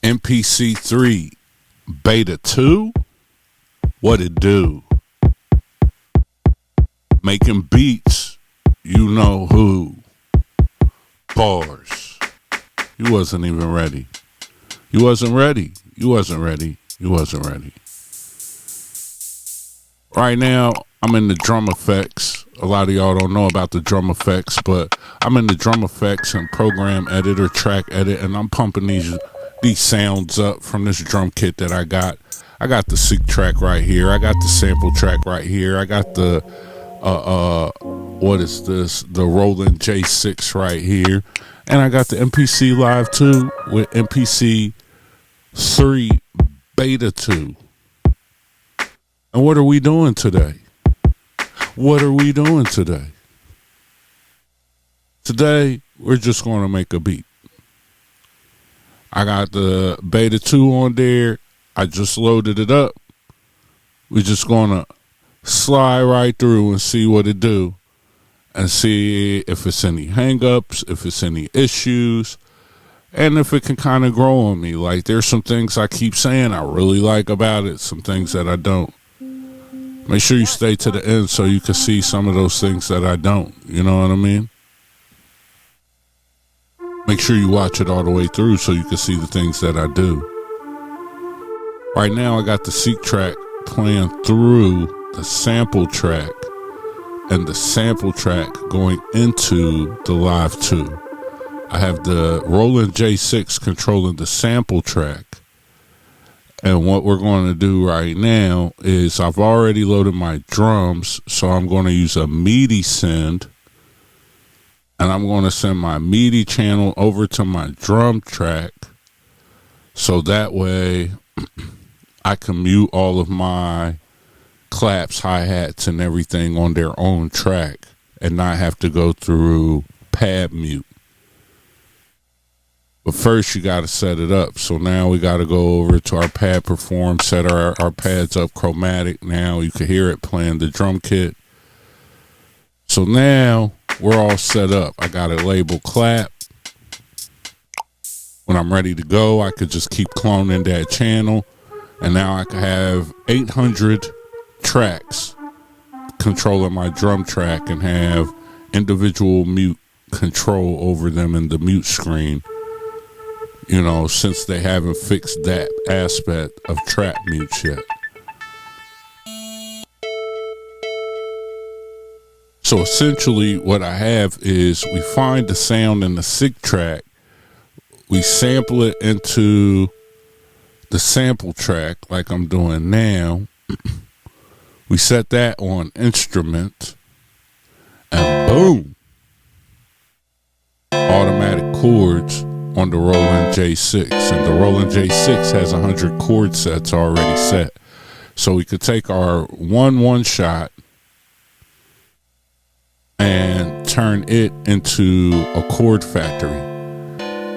MPC 3 Beta 2? What it do? Making beats, you know who. Bars. You wasn't even ready. You wasn't ready. You wasn't ready. You wasn't ready. Right now, I'm in the drum effects. A lot of y'all don't know about the drum effects, but I'm in the drum effects and program editor, track edit, and I'm pumping these sounds up from this drum kit that I got. I got the sync track right here. I got the sample track right here. I got the what is this? The Roland J6 right here. And I got the MPC Live 2 with MPC 3 Beta 2. And what are we doing today? What are we doing today? Today, we're just going to make a beat. I got the Beta 2 on there. I just loaded it up. We're just going to slide right through and see what it do. And see if it's any hang-ups, if it's any issues, and if it can kind of grow on me. Like, there's some things I keep saying I really like about it, some things that I don't. Make sure you stay to the end so you can see some of those things that I don't. You know what I mean? Make sure you watch it all the way through so you can see the things that I do. Right now, I got the seek track playing through the sample track and the sample track going into the Live 2. I have the Roland J6 controlling the sample track. And what we're going to do right now is I've already loaded my drums, so I'm going to use a MIDI send. And I'm going to send my MIDI channel over to my drum track. So that way I can mute all of my claps, hi-hats, and everything on their own track and not have to go through pad mute. But first you got to set it up. So now we got to go over to our pad perform, set our pads up chromatic. Now you can hear it playing the drum kit. So now we're all set up. I got it labeled clap. When I'm ready to go, I could just keep cloning that channel. And now I can have 800 tracks controlling my drum track and have individual mute control over them in the mute screen. You know, since they haven't fixed that aspect of trap mutes yet. So essentially what I have is we find the sound in the sync track. We sample it into the sample track like I'm doing now. We set that on instrument, and boom, automatic chords on the Roland J6. And the Roland J6 has 100 chord sets already set. So we could take our one shot and turn it into a chord factory.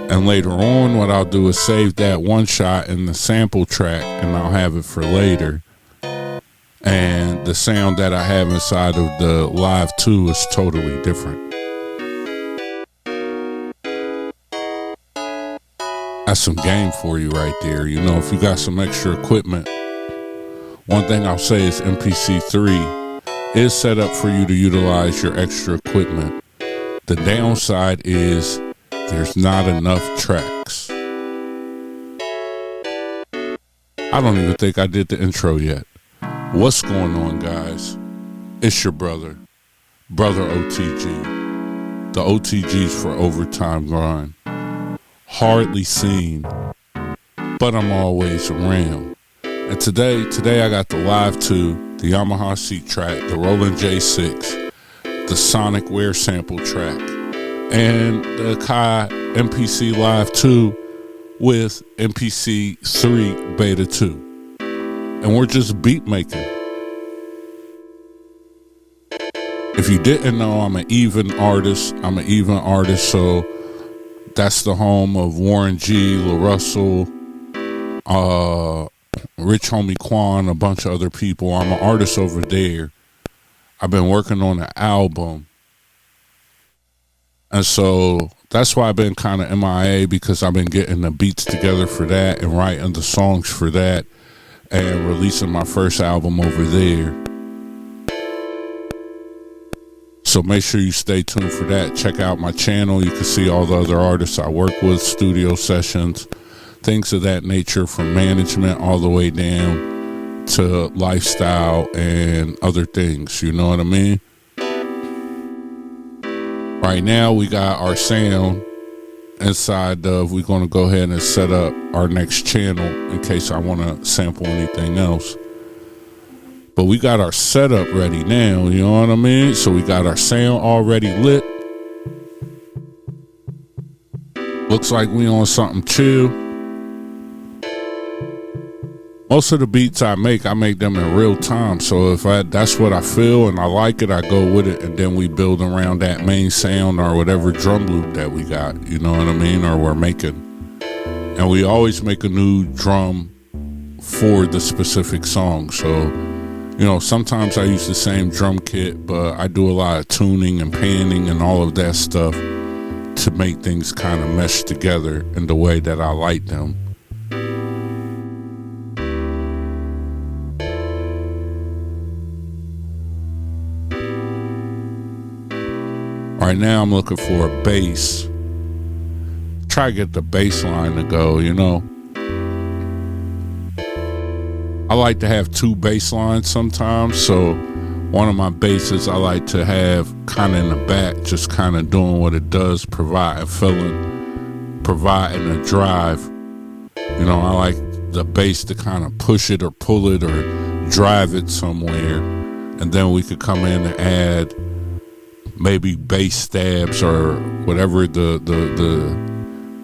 And later on, what I'll do is save that one shot in the sample track, and I'll have it for later. And the sound that I have inside of the Live 2 is totally different. That's some game for you right there. You know, if you got some extra equipment, one thing I'll say is MPC 3 is set up for you to utilize your extra equipment. The downside is there's not enough tracks. I don't even think I did the intro yet. What's going on, guys? It's your brother O.T.G. The O.T.G's for Overtime Grind. Hardly seen, but I'm always around. And today I got the Live 2, the Yamaha seat track, the Roland J6, the Sonic Wear sample track, and the Kai MPC Live 2 with MPC 3 Beta 2. And we're just beat making. If you didn't know, I'm an even artist. So that's the home of Warren G, La Russell, Rich Homie Quan, a bunch of other people. I'm an artist over there. I've been working on an album. And so that's why I've been kind of MIA, because I've been getting the beats together for that and writing the songs for that and releasing my first album over there. So make sure you stay tuned for that. Check out my channel. You can see all the other artists I work with, studio sessions, things of that nature, from management all the way down to lifestyle and other things. You know what I mean? Right now we got our sound inside of, we're going to go ahead and set up our next channel in case I want to sample anything else. But we got our setup ready now, you know what I mean? So we got our sound already lit. Looks like we on something chill. Most of the beats I make them in real time. So if that's what I feel and I like it, I go with it, and then we build around that main sound or whatever drum loop that we got, you know what I mean, or we're making. And we always make a new drum for the specific song. So, you know, sometimes I use the same drum kit, but I do a lot of tuning and panning and all of that stuff to make things kind of mesh together in the way that I like them. Right now I'm looking for a bass. Try to get the bass line to go, you know. I like to have two bass lines sometimes, so one of my basses I like to have kind of in the back, just kind of doing what it does, providing a drive. You know, I like the bass to kind of push it or pull it or drive it somewhere, and then we could come in and add maybe bass stabs or whatever the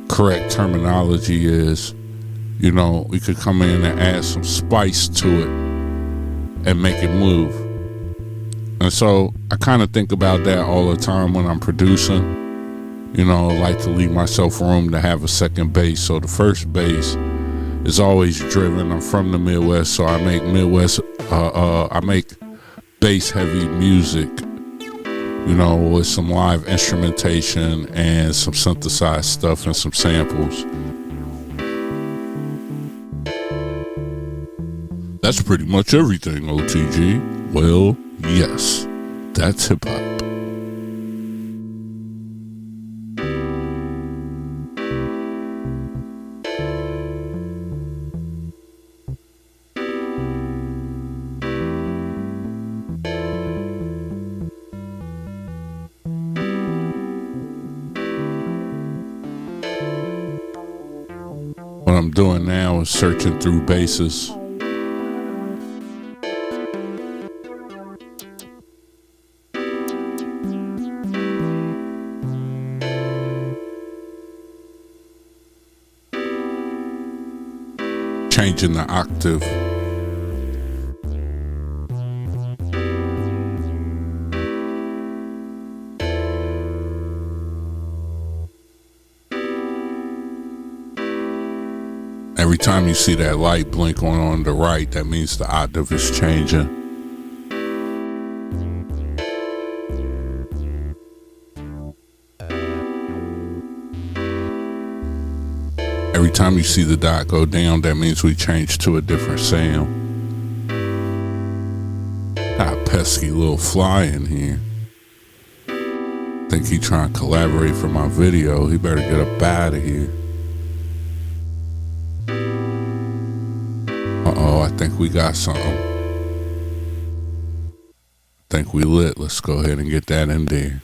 correct terminology is. You know, we could come in and add some spice to it and make it move. And so I kind of think about that all the time when I'm producing. You know, I like to leave myself room to have a second bass. So the first bass is always driven. I'm from the Midwest, so I make I make bass heavy music, you know, with some live instrumentation and some synthesized stuff and some samples. That's pretty much everything, O.T.G. Well, yes, that's hip-hop. What I'm doing now is searching through basses. Changing the octave. Every time you see that light blink on the right, that means the octave is changing. Every time you see the dot go down, that means we change to a different sound. Got a pesky little fly in here. Think he trying to collaborate for my video. He better get up out of here. Uh-oh, I think we got something. I think we lit. Let's go ahead and get that in there.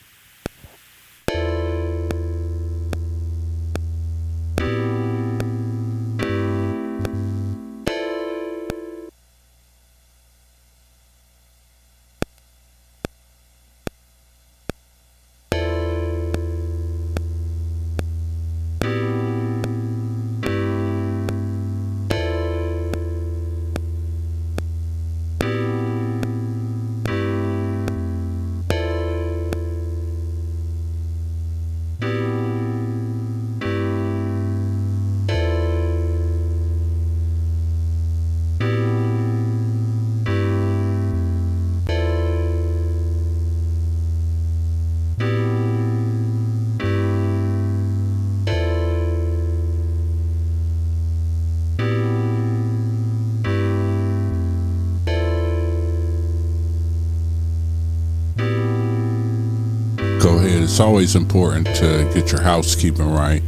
it's always important to get your housekeeping right.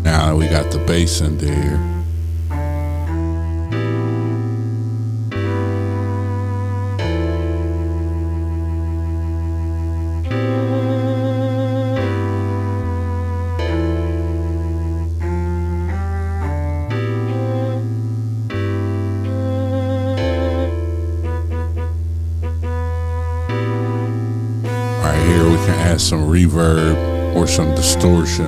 Now we got the bass in there. Right here we can add some reverb or some distortion.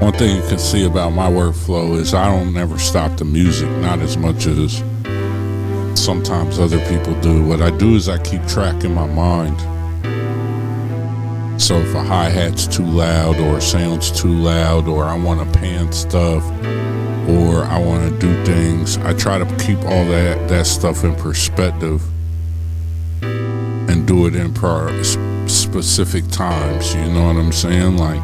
One thing you can see about my workflow is I don't never stop the music, not as much as sometimes other people do. What I do is I keep track in my mind. So if a hi-hat's too loud or a sound's too loud or I want to pan stuff or I want to do things, I try to keep all that stuff in perspective and do it in specific times, you know what I'm saying? Like,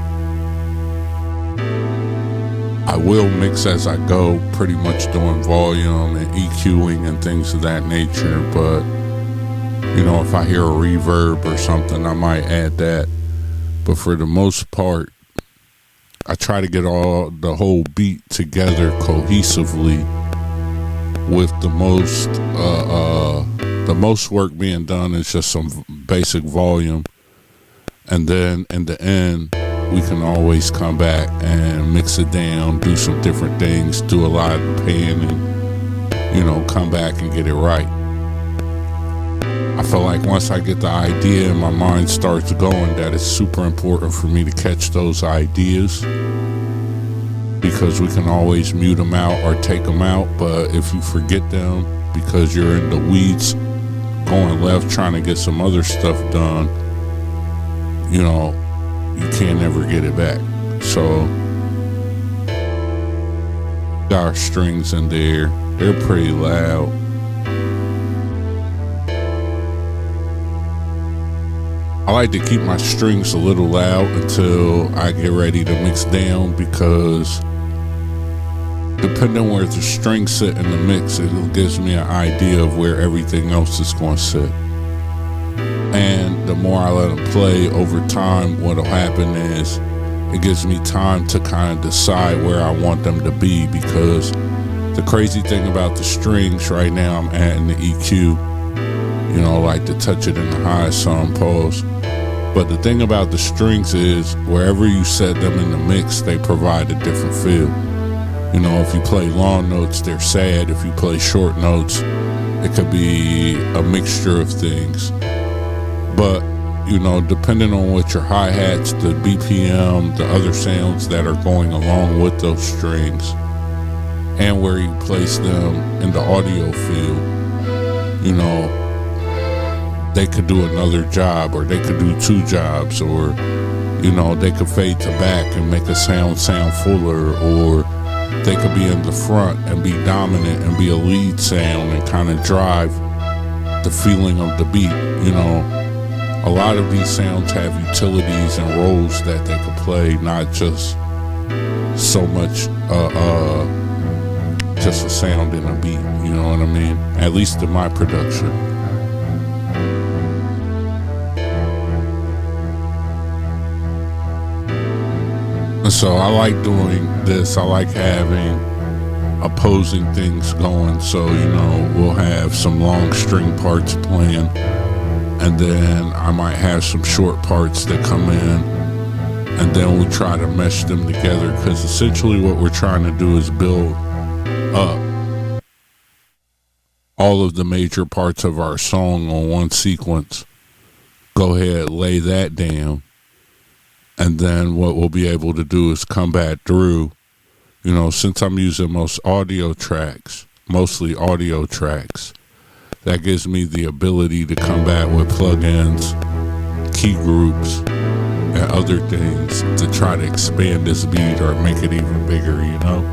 I will mix as I go, pretty much doing volume and EQing and things of that nature, but you know, if I hear a reverb or something, I might add that. But for the most part, I try to get the whole beat together cohesively with the most work being done is just some basic volume. And then in the end, we can always come back and mix it down, do some different things, do a lot of panning, you know, come back and get it right. I feel like once I get the idea and my mind starts going, that it's super important for me to catch those ideas, because we can always mute them out or take them out. But if you forget them because you're in the weeds going left trying to get some other stuff done, you know, you can't ever get it back. So got our strings in there, they're pretty loud. I like to keep my strings a little loud until I get ready to mix down, because depending on where the strings sit in the mix, it gives me an idea of where everything else is going to sit. And the more I let them play over time, what'll happen is it gives me time to kind of decide where I want them to be, because the crazy thing about the strings right now, I'm adding the EQ, you know, like to touch it in the highest some pause. But the thing about the strings is wherever you set them in the mix, they provide a different feel. You know, if you play long notes, they're sad. If you play short notes, it could be a mixture of things. But, you know, depending on what your hi-hats, the BPM, the other sounds that are going along with those strings, and where you place them in the audio field, you know, they could do another job, or they could do two jobs, or, you know, they could fade to back and make a sound fuller, or they could be in the front and be dominant and be a lead sound and kind of drive the feeling of the beat. You know, a lot of these sounds have utilities and roles that they could play, not just so much just a sound in a beat, you know what I mean? At least in my production. So I like doing this. I like having opposing things going. So, you know, we'll have some long string parts playing, and then I might have some short parts that come in, and then we try to mesh them together, because essentially what we're trying to do is build up all of the major parts of our song on one sequence. Go ahead, lay that down. And then what we'll be able to do is come back through, you know, since I'm using mostly audio tracks, that gives me the ability to come back with plugins, key groups, and other things to try to expand this beat or make it even bigger, you know?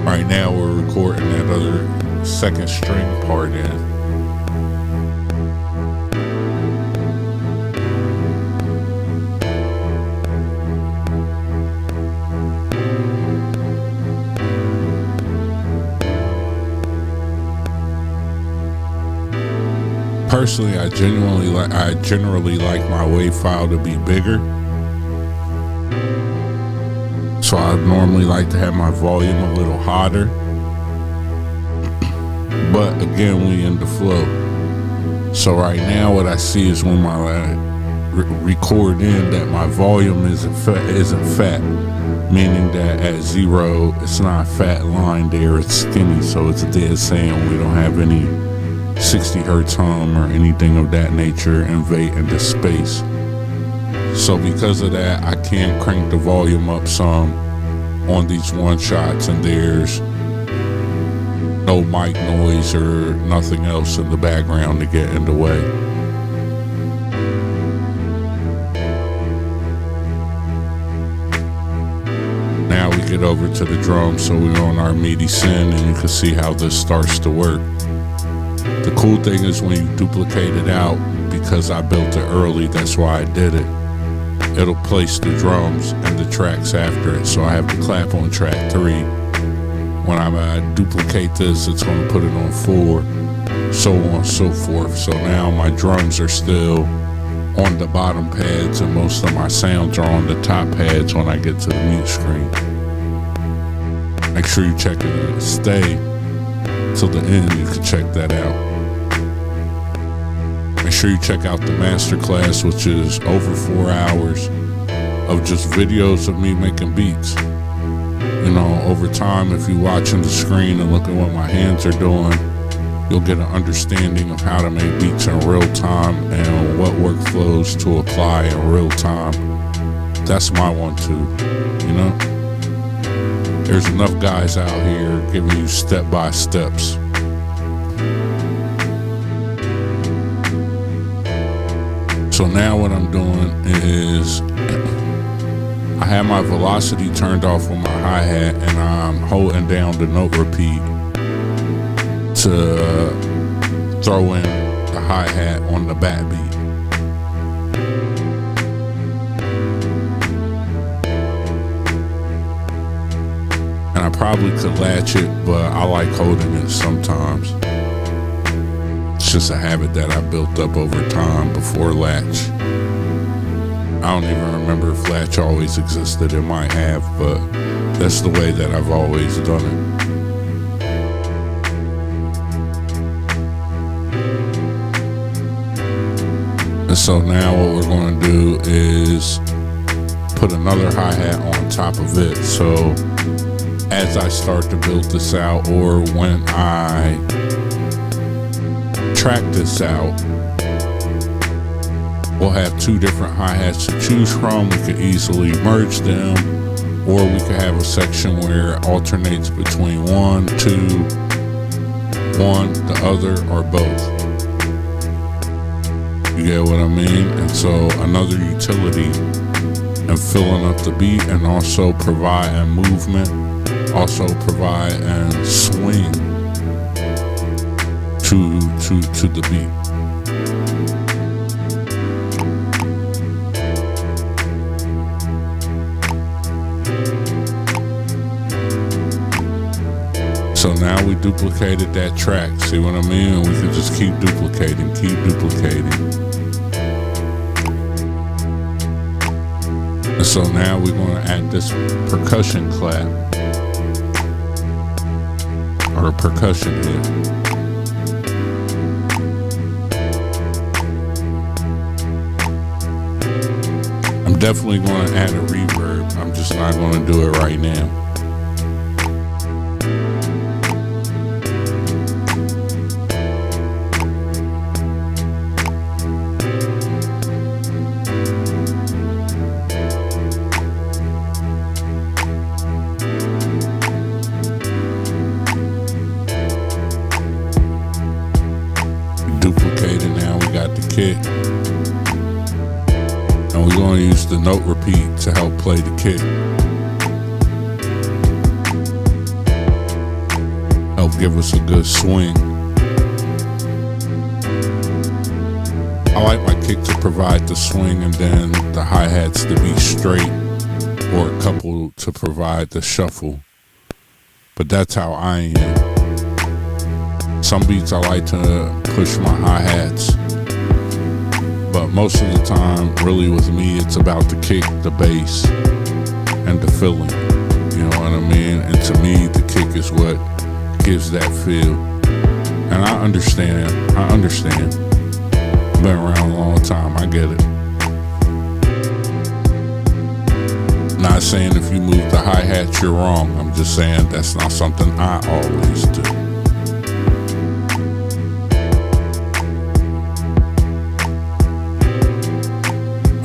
Right now we're recording that other second string part in. Personally, I generally like my wave file to be bigger. So I normally like to have my volume a little hotter. But again, we in the flow. So right now what I see is when my record in that my volume isn't fat, meaning that at 0 it's not a fat line there, it's skinny, so it's dead saying we don't have any 60 hertz hum or anything of that nature invading the space. So because of that, I can crank the volume up some on these one shots, and there's no mic noise or nothing else in the background to get in the way. Now we get over to the drums, so we're on our MIDI syn, and you can see how this starts to work. The cool thing is when you duplicate it out, because I built it early, that's why I did it, it'll place the drums and the tracks after it. So I have the clap on track 3. When I duplicate this, it's going to put it on 4, so on and so forth. So now my drums are still on the bottom pads, and most of my sounds are on the top pads when I get to the mute screen. Make sure you check it, stay till the end, you can check that out. Make sure you check out the masterclass, which is over 4 hours of just videos of me making beats. You know, over time, if you're watching the screen and look at what my hands are doing, you'll get an understanding of how to make beats in real time and what workflows to apply in real time. That's my one too, you know? There's enough guys out here giving you step-by-steps. So now what I'm doing is I have my velocity turned off on my hi-hat, and I'm holding down the note repeat to throw in the hi-hat on the back beat. And I probably could latch it, but I like holding it sometimes. It's just a habit that I built up over time before latch. I don't even remember if latch always existed. It might have, but that's the way that I've always done it. And so now what we're going to do is put another hi-hat on top of it. So as I start to build this out, or when I track this out, we'll have 2 different hi-hats to choose from. We could easily merge them, or we could have a section where it alternates between 1, 2, 1, the other, or both. You get what I mean? And so another utility in filling up the beat, and also providing movement, also providing swing to the beat. So now we duplicated that track, see what I mean? We can just keep duplicating. And so now we're going to add this percussion clap, or a percussion hit. I'm definitely going to add a reverb. I'm just not going to do it right now. Duplicated, now we got the kick. And we're going to use the note repeat to help play the kick. Help give us a good swing. I like my kick to provide the swing, and then the hi-hats to be straight, or a couple to provide the shuffle. But that's how I am. Some beats I like to push my hi-hats, but most of the time, really with me, it's about the kick, the bass, and the feeling. You know what I mean? And to me, the kick is what gives that feel. And I understand. Been around a long time, I get it. Not saying if you move the hi-hat you're wrong. I'm just saying that's not something I always do.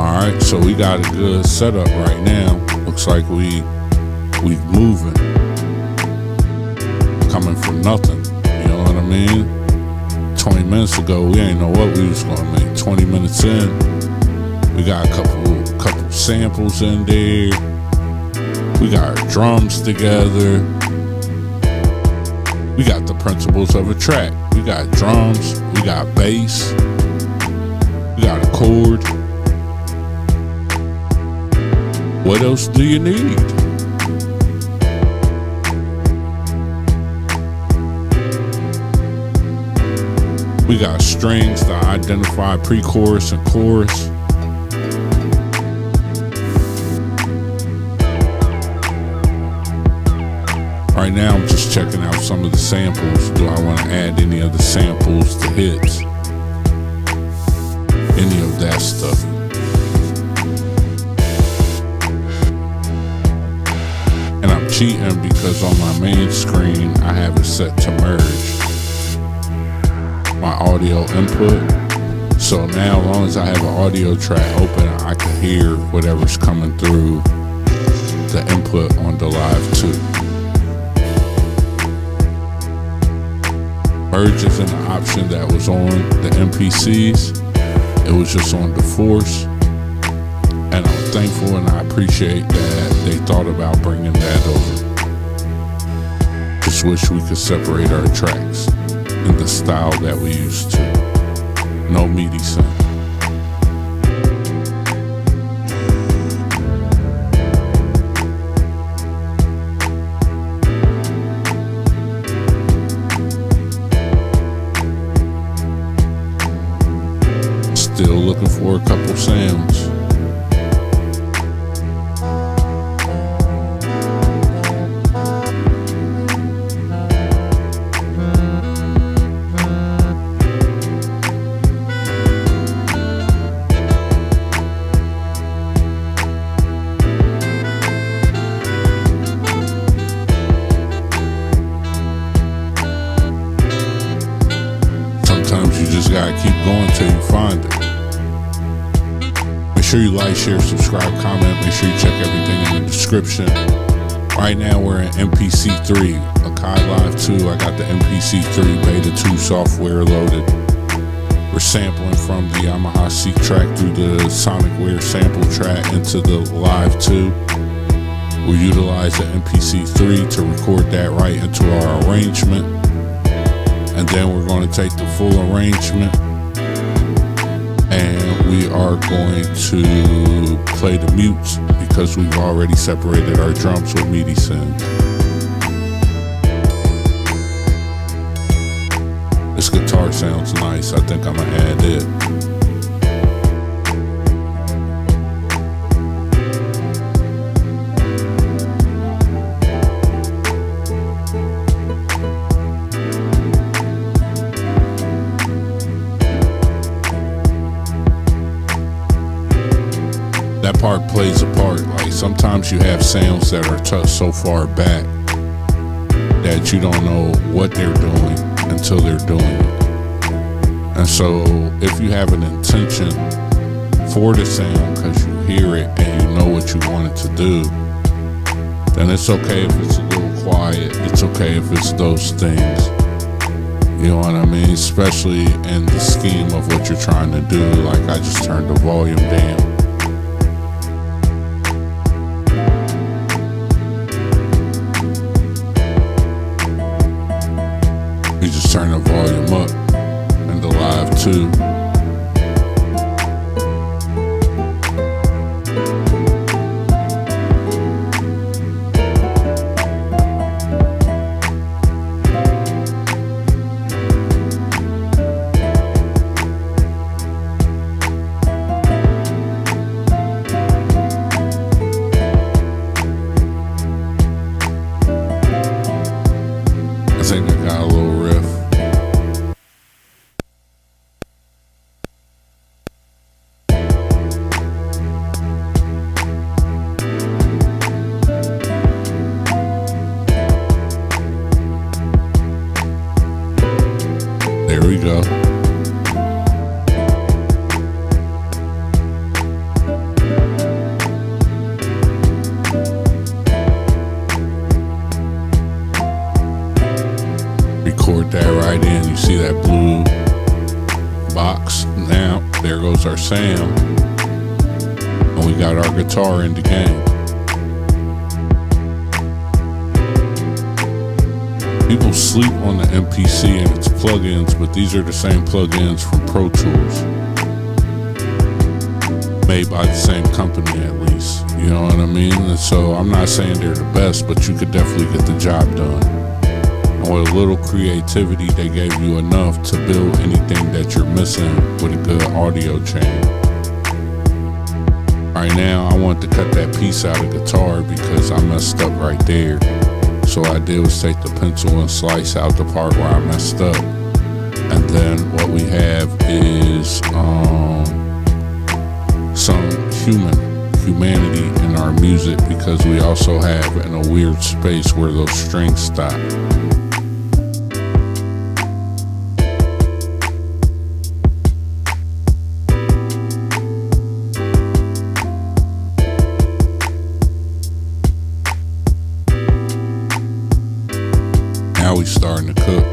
Alright, so we got a good setup right now. Looks like we moving. Coming from nothing. You know what I mean? 20 minutes ago we ain't know what we was gonna make. 20 minutes in, we got a couple samples in there. We got our drums together. We got the principles of a track. We got drums, we got bass, we got a chord. What else do you need? We got strings to identify pre-chorus and chorus. Right now I'm just checking out some of the samples. Do I want to add any of the samples to hits? Any of that stuff. And I'm cheating because on my main screen I have it set to merge my audio input. So now as long as I have an audio track open, I can hear whatever's coming through the input on the Live 2. Merge isn't an option that was on the MPCs. It was just on the Force. And I'm thankful and I appreciate that they thought about bringing that over. Just wish we could separate our tracks in the style that we used to. No MIDI sync. Still looking for a couple sounds. Sometimes you just gotta keep going till you find it. Make sure you like, share, subscribe, comment. Make sure you check everything in the description. Right now we're in MPC 3, Akai Live 2. I got the MPC 3 Beta 2 software loaded. We're sampling from the Yamaha Seek track through the Sonicware sample track into the Live 2. We'll utilize the MPC 3 to record that right into our arrangement. And then we're going to take the full arrangement and we are going to play the mutes because we've already separated our drums with MIDI sync. This guitar sounds nice. I think I'm gonna add it. That part plays a part. Like sometimes you have sounds that are tucked so far back that you don't know what they're doing until they're doing it. And so if you have an intention for the sound because you hear it and you know what you want it to do, then it's okay if it's a little quiet. It's okay if it's those things. You know what I mean? Especially in the scheme of what you're trying to do. Like I just turned the volume down. You just turn the volume up in the Live 2. There we go. Record that right in. You see that blue box? Now, there goes our sound. And we got our guitar in the game. People sleep on the MPC and its plugins, but these are the same plugins from Pro Tools. Made by the same company at least, you know what I mean? And so I'm not saying they're the best, but you could definitely get the job done. And with a little creativity, they gave you enough to build anything that you're missing with a good audio chain. Right now, I want to cut that piece out of guitar because I messed up right there. So what I did was take the pencil and slice out the part where I messed up. And then what we have is some humanity in our music, because we also have in a weird space where those strings stop. Now we starting to cook.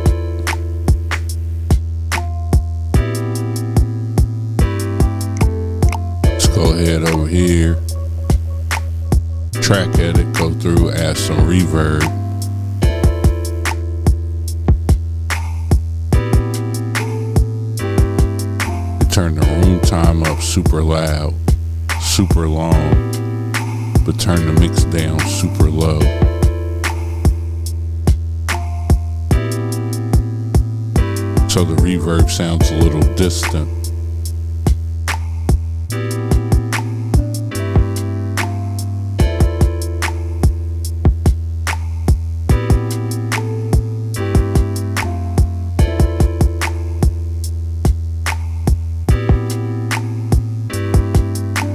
Let's go ahead over here. Track edit, go through, add some reverb. Turn the room time up super loud, super long, but turn the mix down super low. So the reverb sounds a little distant.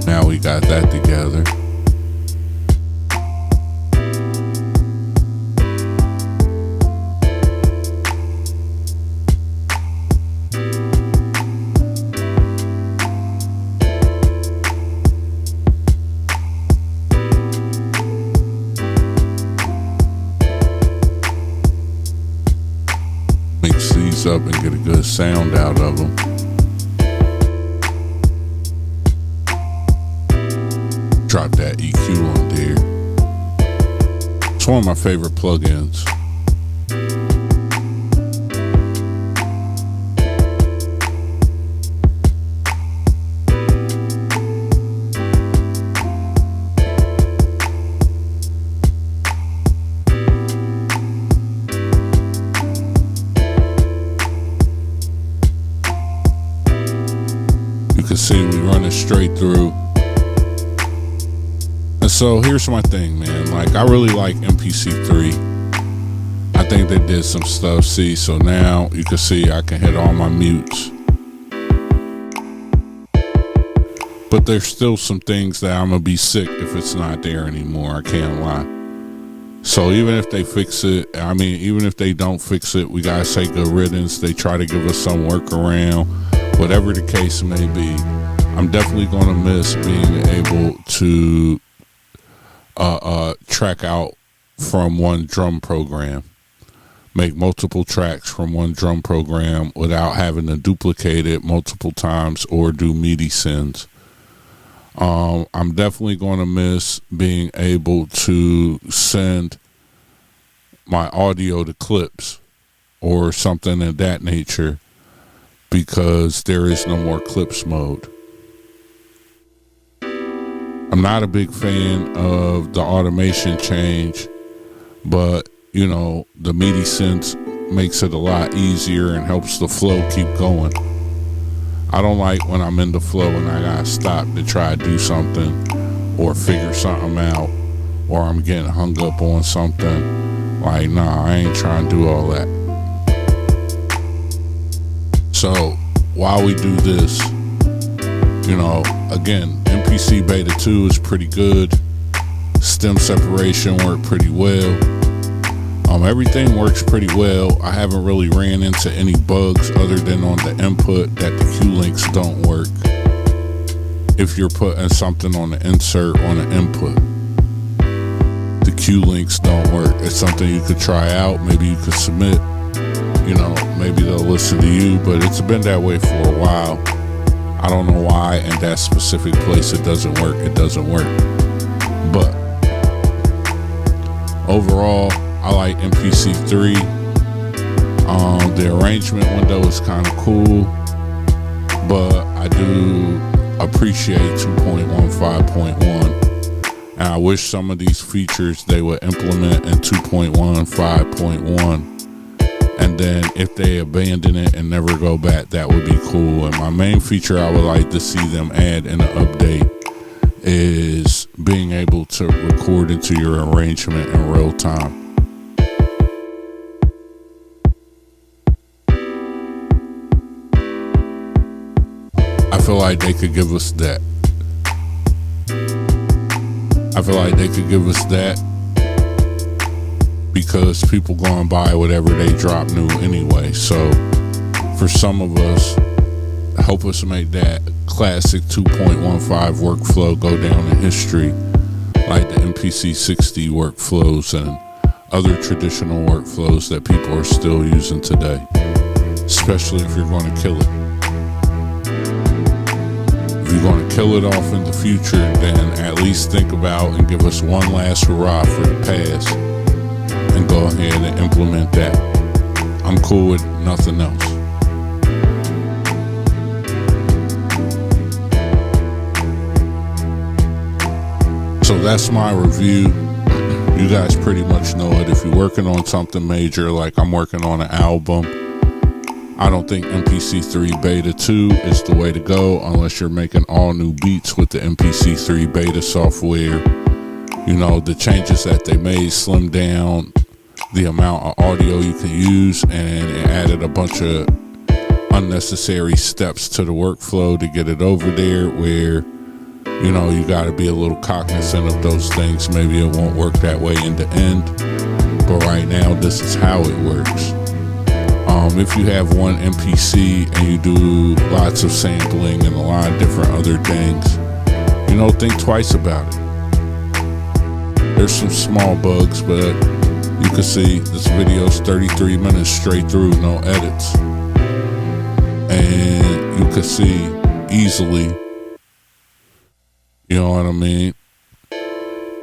Now we got that together. Mix these up and get a good sound out of them. Drop that EQ on there. It's one of my favorite plugins. You can see we running straight through. And so here's my thing, man. Like, I really like MPC 3. I think they did some stuff. See, so now you can see I can hit all my mutes. But there's still some things that I'm gonna be sick if it's not there anymore. I can't lie. So even if they fix it, I mean, even if they don't fix it, we gotta say good riddance. They try to give us some workaround. Whatever the case may be, I'm definitely going to miss being able to track out from one drum program, make multiple tracks from one drum program without having to duplicate it multiple times or do MIDI sends. I'm definitely going to miss being able to send my audio to clips or something of that nature, because there is no more clips mode. I'm not a big fan of the automation change, but you know, the MIDI synth makes it a lot easier and helps the flow keep going. I don't like when I'm in the flow and I gotta stop to try to do something or figure something out, or I'm getting hung up on something. Like, nah, I ain't trying to do all that. So while we do this, you know, again, MPC Beta 2 is pretty good. Stem separation worked pretty well. Everything works pretty well. I haven't really ran into any bugs other than on the input that the Q links don't work. If you're putting something on the insert on the input, the Q links don't work. It's something you could try out. Maybe you could submit. Maybe they'll listen to you, but it's been that way for a while. I don't know why in that specific place it doesn't work. It doesn't work. But overall, I like MPC 3. The arrangement window is kind of cool, but I do appreciate 2.15.1, and I wish some of these features they would implement in 2.15.1, and then if they abandon it and never go back, that would be cool. And my main feature I would like to see them add in the update is being able to record into your arrangement in real time. I feel like they could give us that. Because people go and buy whatever they drop new anyway. So for some of us, help us make that classic 2.15 workflow go down in history, like the MPC 60 workflows and other traditional workflows that people are still using today, especially if you're going to kill it. If you're going to kill it off in the future, then at least think about and give us one last hurrah for the past and go ahead and implement that. I'm cool with nothing else. So that's my review. You guys pretty much know it. If you're working on something major, like I'm working on an album, I don't think MPC 3 Beta 2 is the way to go unless you're making all new beats with the MPC 3 Beta software. The changes that they made slimmed down the amount of audio you can use, and it added a bunch of unnecessary steps to the workflow to get it over there where, you got to be a little cognizant of those things. Maybe it won't work that way in the end, but right now this is how it works. If you have one MPC and you do lots of sampling and a lot of different other things, think twice about it. There's some small bugs, but you can see this video's 33 minutes straight through, no edits. And you can see easily, you know what I mean?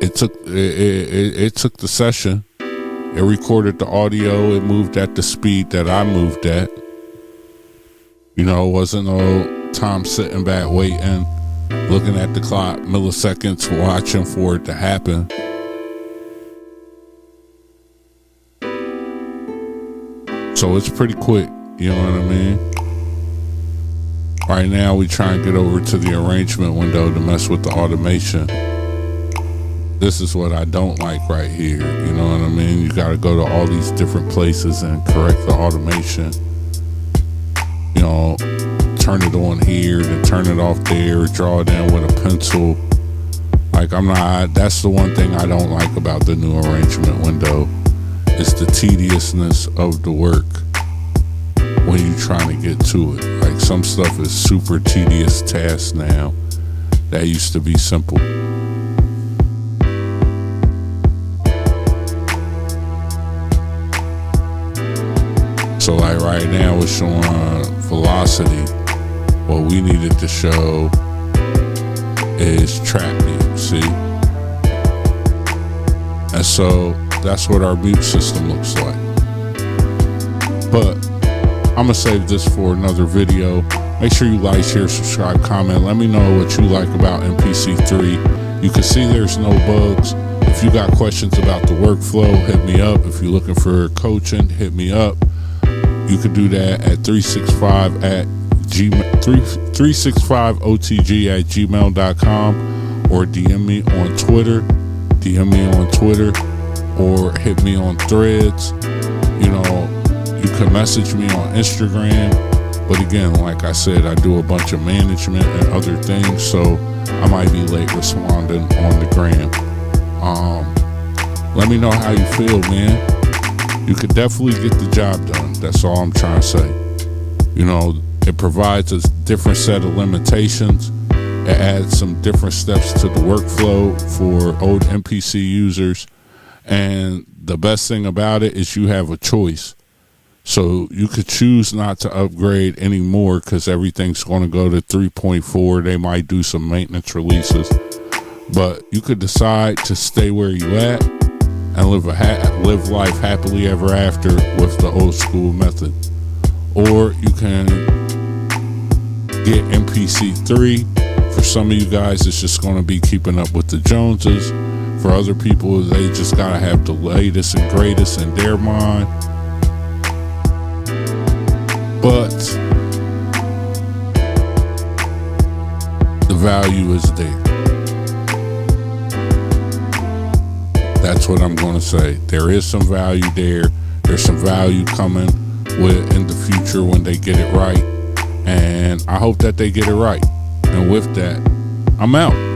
It took the session. It recorded the audio. It moved at the speed that I moved at. It wasn't no time sitting back waiting, looking at the clock, milliseconds, watching for it to happen. So it's pretty quick, you know what I mean? Right now we try and get over to the arrangement window to mess with the automation. This is what I don't like right here, you know what I mean? You gotta go to all these different places and correct the automation. Turn it on here, then turn it off there, draw it in with a pencil. That's the one thing I don't like about the new arrangement window. It's the tediousness of the work when you're trying to get to it. Like some stuff is super tedious tasks now that used to be simple. So like right now it's showing velocity. What we needed to show is track name, see? And so that's what our mute system looks like. But I'm gonna save this for another video. Make sure you like, share, subscribe, comment. Let me know what you like about MPC 3. You can see there's no bugs. If you got questions about the workflow, hit me up. If you're looking for coaching, hit me up. You can do that at 365OTG at gmail.com, or DM me on Twitter, or hit me on Threads. You can message me on Instagram. But again, like I said, I do a bunch of management and other things, so I might be late responding on the gram. Let me know how you feel, man. you could definitely get the job done. That's all I'm trying to say. You know, it provides a different set of limitations. It adds some different steps to the workflow for old MPC users. And the best thing about it is you have a choice. So you could choose not to upgrade anymore because everything's going to go to 3.4. They might do some maintenance releases. But you could decide to stay where you at and live life happily ever after with the old school method. Or you can get MPC 3. For some of you guys, it's just going to be keeping up with the Joneses. For other people, they just got to have the latest and greatest in their mind. But the value is there. That's what I'm going to say. There is some value there. There's some value coming in the future when they get it right. And I hope that they get it right. And with that, I'm out.